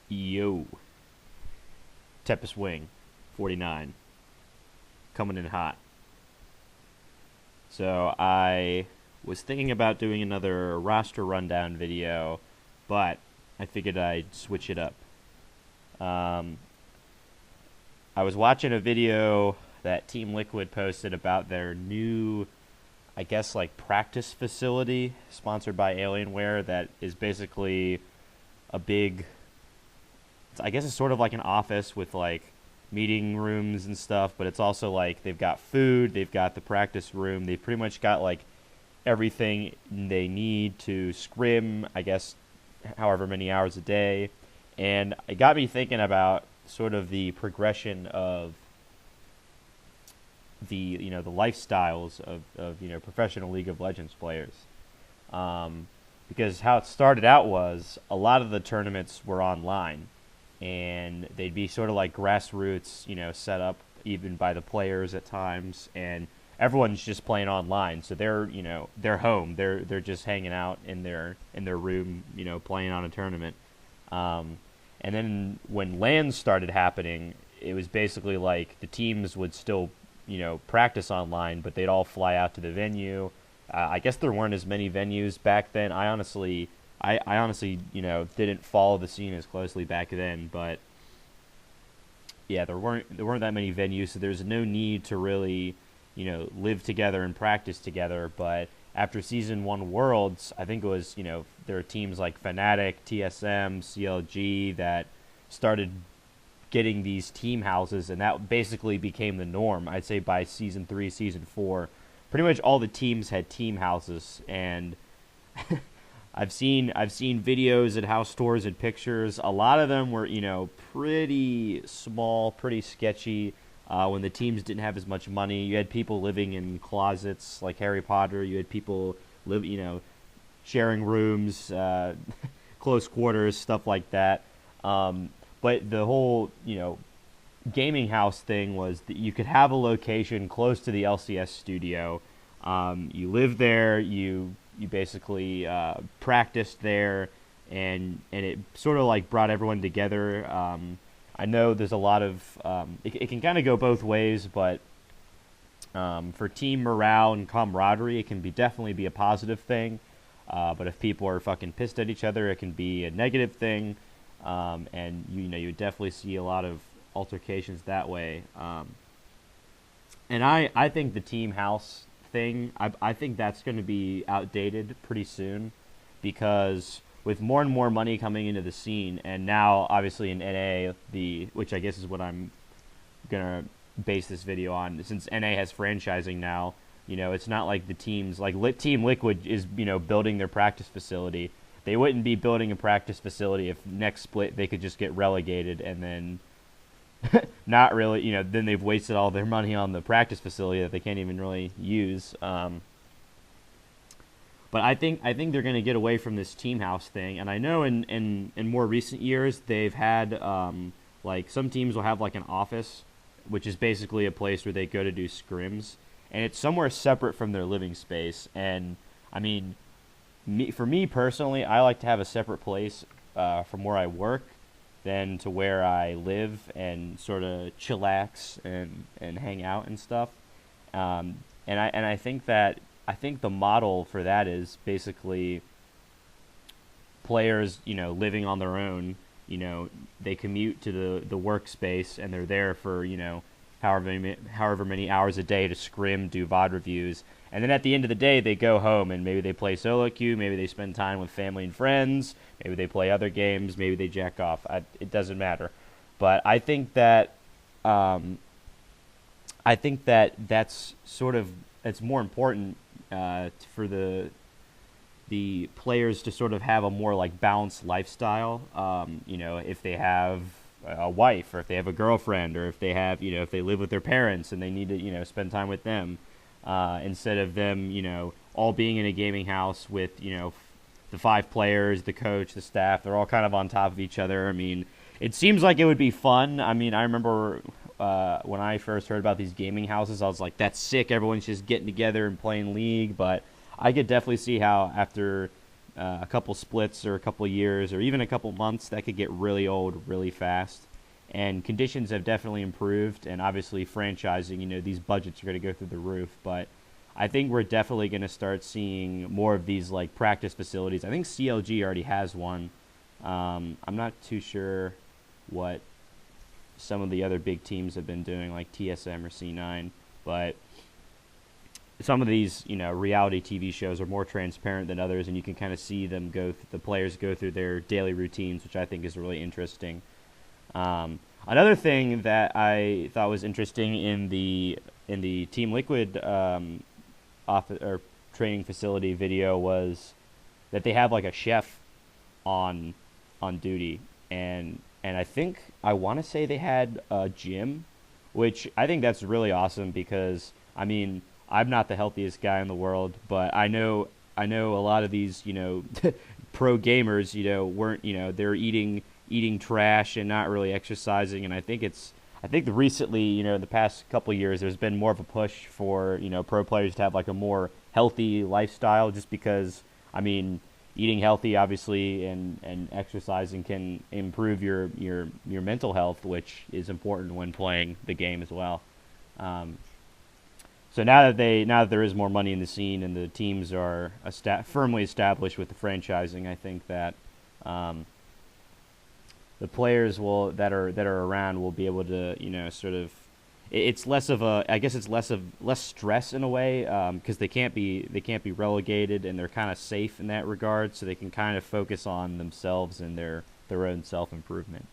Yo, Tempest Wing, 49, coming in hot. So I was thinking about doing another roster rundown video, but I figured I'd switch it up. Um, I was watching a video that Team Liquid posted about their new, I guess, like practice facility sponsored by Alienware that is basically a big, I guess it's sort of like an office with like meeting rooms and stuff, but it's also like they've got food, they've got the practice room, they've pretty much got like everything they need to scrim, I guess, however many hours a day. And it got me thinking about sort of the progression of the lifestyles of professional League of Legends players. Because how it started out was a lot of the tournaments were online, and they'd be sort of like grassroots, set up even by the players at times, and everyone's just playing online. So they're home, they're just hanging out in their room, playing on a tournament. And then when LANs started happening, it was basically like the teams would still practice online, but they'd all fly out to the venue. I guess there weren't as many venues back then. I honestly didn't follow the scene as closely back then, but yeah, there weren't that many venues, so there's no need to really live together and practice together. But after Season 1 Worlds, I think it was, there are teams like Fnatic, TSM, CLG that started getting these team houses, and that basically became the norm. I'd say by Season 3, Season 4, pretty much all the teams had team houses, and I've seen videos at house tours and pictures. A lot of them were, pretty small, pretty sketchy. When the teams didn't have as much money, you had people living in closets like Harry Potter. You had people sharing rooms, close quarters, stuff like that. But the whole, gaming house thing was that you could have a location close to the LCS studio. You live there, you basically practiced there, and it sort of like brought everyone together. I know there's a lot of it can kind of go both ways, but for team morale and camaraderie, it can definitely be a positive thing. But if people are fucking pissed at each other, it can be a negative thing. And you definitely see a lot of altercations that way. And I think the team house thing, I think that's going to be outdated pretty soon, because with more and more money coming into the scene, and now obviously in NA, which I guess is what I'm gonna base this video on, since NA has franchising now, it's not like the teams like Team Liquid is building their practice facility. They wouldn't be building a practice facility if next split they could just get relegated and then not really, then they've wasted all their money on the practice facility that they can't even really use. But I think they're going to get away from this team house thing. And I know in more recent years they've had like some teams will have like an office, which is basically a place where they go to do scrims, and it's somewhere separate from their living space. And I mean, for me personally, I like to have a separate place from where I work than to where I live and sort of chillax and hang out and stuff. And I think the model for that is basically players, living on their own. They commute to the workspace, and they're there for however many hours a day to scrim, do VOD reviews, and then at the end of the day they go home and maybe they play solo queue, maybe they spend time with family and friends, maybe they play other games, maybe they jack off. It doesn't matter. But I think that that's sort of, it's more important for the players to sort of have a more like balanced lifestyle. If they have a wife, or if they have a girlfriend, or if they have if they live with their parents and they need to spend time with them, instead of them all being in a gaming house with the 5 players, the coach, the staff, they're all kind of on top of each other. I mean, it seems like it would be fun. I mean, I remember when I first heard about these gaming houses, I was like, that's sick, everyone's just getting together and playing League. But I could definitely see how after a couple splits or a couple years or even a couple months, that could get really old really fast. And conditions have definitely improved, and obviously franchising, these budgets are going to go through the roof. But I think we're definitely going to start seeing more of these like practice facilities. I think CLG already has one. I'm not too sure what some of the other big teams have been doing, like TSM or C9, but some of these, reality TV shows are more transparent than others, and you can kind of see them the players go through their daily routines, which I think is really interesting. Another thing that I thought was interesting in the Team Liquid or training facility video was that they have like a chef on duty, and I want to say they had a gym, which I think that's really awesome because I'm not the healthiest guy in the world, but I know a lot of these pro gamers weren't they're eating trash and not really exercising, and I think recently the past couple of years there's been more of a push for pro players to have like a more healthy lifestyle, just because eating healthy obviously and exercising can improve your mental health, which is important when playing the game as well. So now that there is more money in the scene and the teams are firmly established with the franchising, I think that the players that are around will be able to sort of, it's less of a, I guess it's less stress in a way, because they can't be relegated, and they're kind of safe in that regard, so they can kind of focus on themselves and their own self improvement.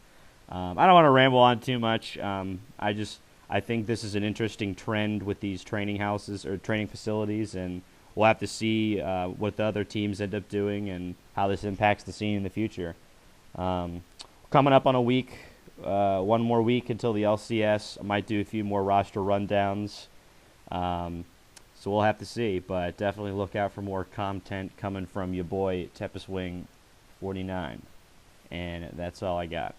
I don't want to ramble on too much. I think this is an interesting trend with these training houses or training facilities, and we'll have to see what the other teams end up doing and how this impacts the scene in the future. Coming up on a week, one more week until the LCS. I might do a few more roster rundowns, so we'll have to see. But definitely look out for more content coming from your boy Tepis Wing 49, and that's all I got.